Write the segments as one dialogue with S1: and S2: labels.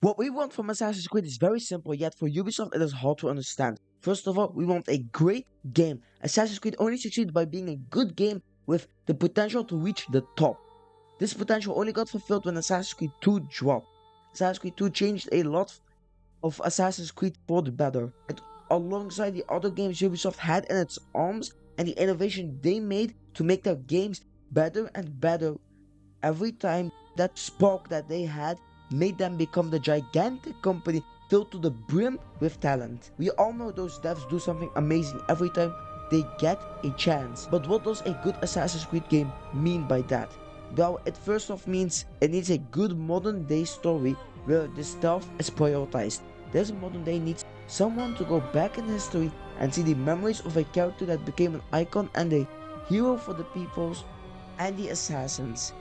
S1: What we want from Assassin's Creed is very simple, yet for Ubisoft it is hard to understand. First of all, we want a great game. Assassin's Creed only succeeds by being a good game with the potential to reach the top. This potential only got fulfilled when Assassin's Creed 2 dropped. Assassin's Creed 2 changed a lot of Assassin's Creed for the better. And alongside the other games Ubisoft had in its arms and the innovation they made to make their games better and better every time, that spark that they had made them become the gigantic company filled to the brim with talent. We all know those devs do something amazing every time they get a chance. But what does a good Assassin's Creed game mean by that? Well, it first off means it needs a good modern day story where the stealth is prioritized. This modern day needs someone to go back in history and see the memories of a character that became an icon and a hero for the peoples and the assassins.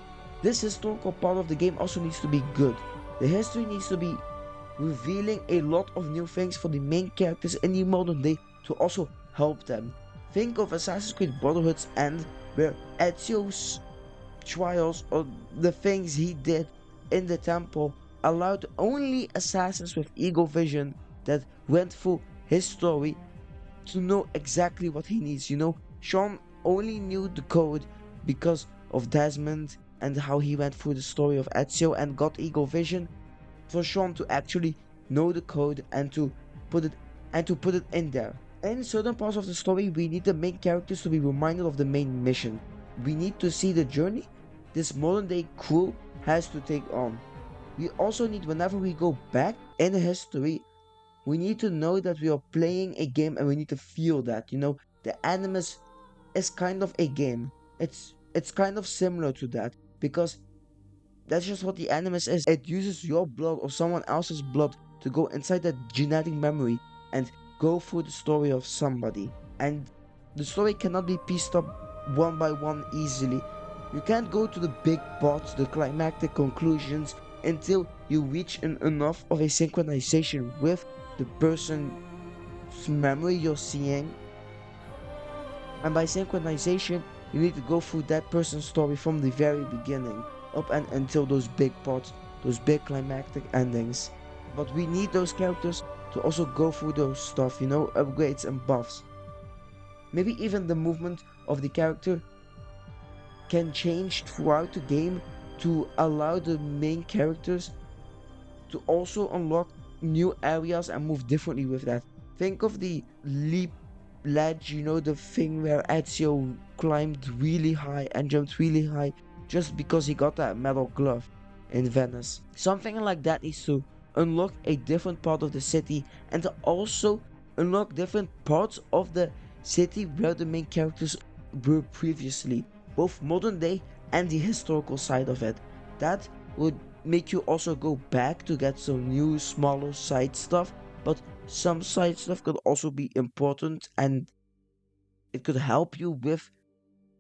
S1: This historical part of the game also needs to be good. The history needs to be revealing a lot of new things for the main characters in the modern day to also help them. Think of Assassin's Creed Brotherhood's End, where Ezio's trials or the things he did in the temple allowed only assassins with eagle vision that went through his story to know exactly what he needs. Sean only knew the code because of Desmond and how he went through the story of Ezio and got eagle vision. For Sean to actually know the code and to put it in there. In certain parts of the story, we need the main characters to be reminded of the main mission. We need to see the journey this modern day crew has to take on. We also need, whenever we go back in history, we need to know that we are playing a game and we need to feel that. The Animus is kind of a game. It's kind of similar to that because that's just what the Animus is. It uses your blood or someone else's blood to go inside that genetic memory and go through the story of somebody. And the story cannot be pieced up one by one easily. You can't go to the big parts, the climactic conclusions, until you reach enough of a synchronization with the person's memory you're seeing. And by synchronization, you need to go through that person's story from the very beginning up and until those big parts, those big climactic endings. But we need those characters to also go through those stuff, upgrades and buffs. Maybe even the movement of the character can change throughout the game to allow the main characters to also unlock new areas and move differently with that. Think of the leap ledge, the thing where Ezio climbed really high and jumped really high just because he got that metal glove in Venice. Something like that needs to unlock a different part of the city and to also unlock different parts of the city where the main characters were previously, both modern day and the historical side of it. That would make you also go back to get some new smaller side stuff, but some side stuff could also be important and it could help you with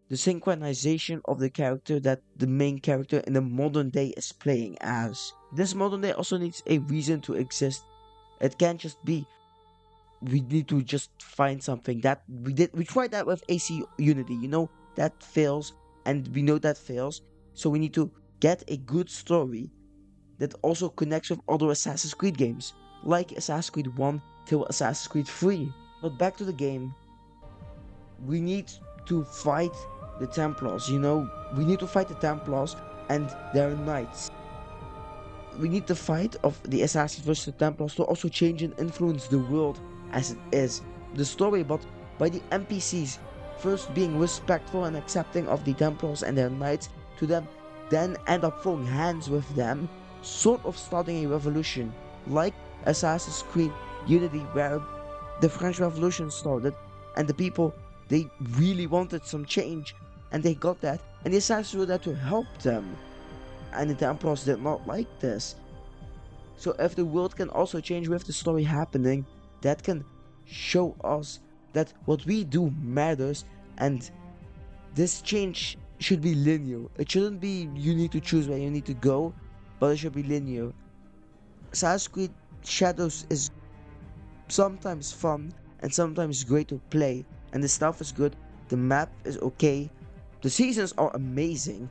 S1: the synchronization of the character that the main character in the modern day is playing as. This modern day also needs a reason to exist. It can't just be we need to just find something. That we tried that with AC Unity, that fails and we know that fails. So we need to get a good story that also connects with other Assassin's Creed games, like Assassin's Creed 1 till Assassin's Creed 3. But back to the game. We need to fight the Templars, we need to fight the Templars and their knights. We need the fight of the Assassins versus the Templars to also change and influence the world as it is. The story, but by the NPCs first being respectful and accepting of the Templars and their knights, to them then end up throwing hands with them, sort of starting a revolution, like Assassin's Creed Unity, where the French Revolution started and the people, they really wanted some change and they got that, and the Assassins were there to help them, and the Templars did not like this. So if the world can also change with the story happening, that can show us that what we do matters, and this change should be linear. It shouldn't be you need to choose where you need to go, but it should be linear. Assassin's Creed Shadows is sometimes fun and sometimes great to play, and the stuff is good, the map is okay, the seasons are amazing.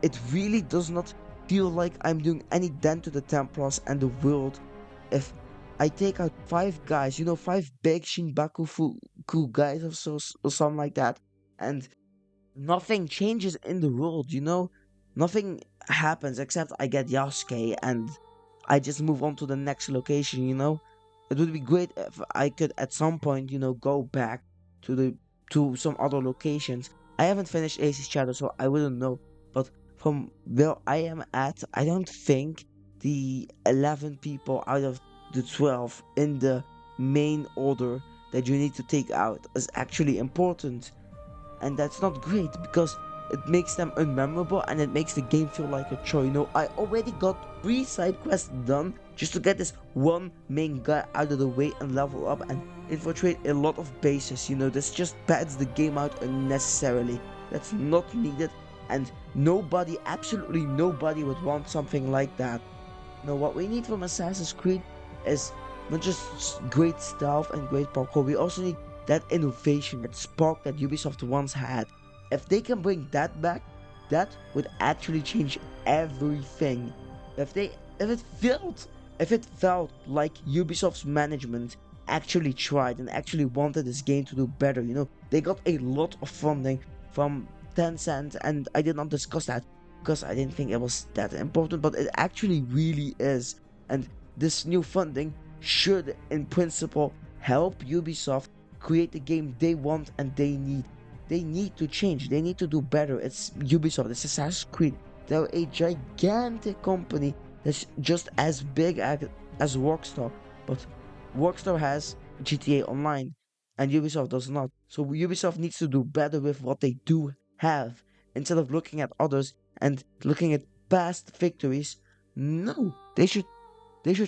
S1: It really does not feel like I'm doing any dent to the Templars and the world if I take out 5 guys, 5 big Shinbaku Fuku guys or something like that, and nothing changes in the world. Nothing happens except I get Yasuke and I just move on to the next location. It would be great if I could at some point, go back to the to some other locations. I haven't finished Ace's Shadow, so I wouldn't know. But from where I am at, I don't think the 11 people out of the 12 in the main order that you need to take out is actually important, and that's not great because it makes them unmemorable and it makes the game feel like a chore. I already got 3 side quests done just to get this one main guy out of the way and level up and infiltrate a lot of bases. This just pads the game out unnecessarily. That's not needed, and nobody, absolutely nobody, would want something like that. What we need from Assassin's Creed is not just great stealth and great parkour, we also need that innovation, that spark that Ubisoft once had. If they can bring that back, that would actually change everything. If it felt like Ubisoft's management actually tried and actually wanted this game to do better, they got a lot of funding from Tencent, and I did not discuss that because I didn't think it was that important, but it actually really is. And this new funding should, in principle, help Ubisoft create the game they want and they need. They need to change. They need to do better. It's Ubisoft. It's Assassin's Creed. They're a gigantic company that's just as big as Rockstar. But Rockstar has GTA Online and Ubisoft does not. So Ubisoft needs to do better with what they do have instead of looking at others and looking at past victories. No, they should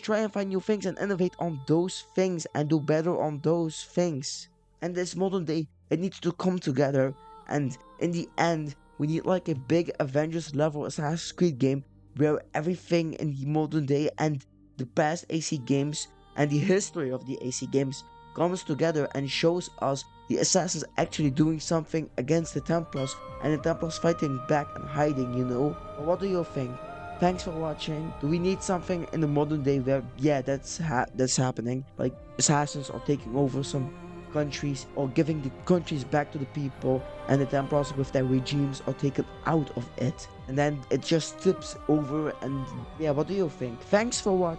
S1: try and find new things and innovate on those things and do better on those things. And this modern day, it needs to come together. And in the end, we need like a big Avengers level Assassin's Creed game where everything in the modern day and the past AC games and the history of the AC games comes together and shows us the assassins actually doing something against the Templars and the Templars fighting back and hiding. What do you think? Thanks for watching. Do we need something in the modern day where, yeah, that's happening? Like assassins are taking over some countries or giving the countries back to the people, and the Templars with their regimes are taken out of it. And then it just tips over, and yeah, what do you think? Thanks for watching.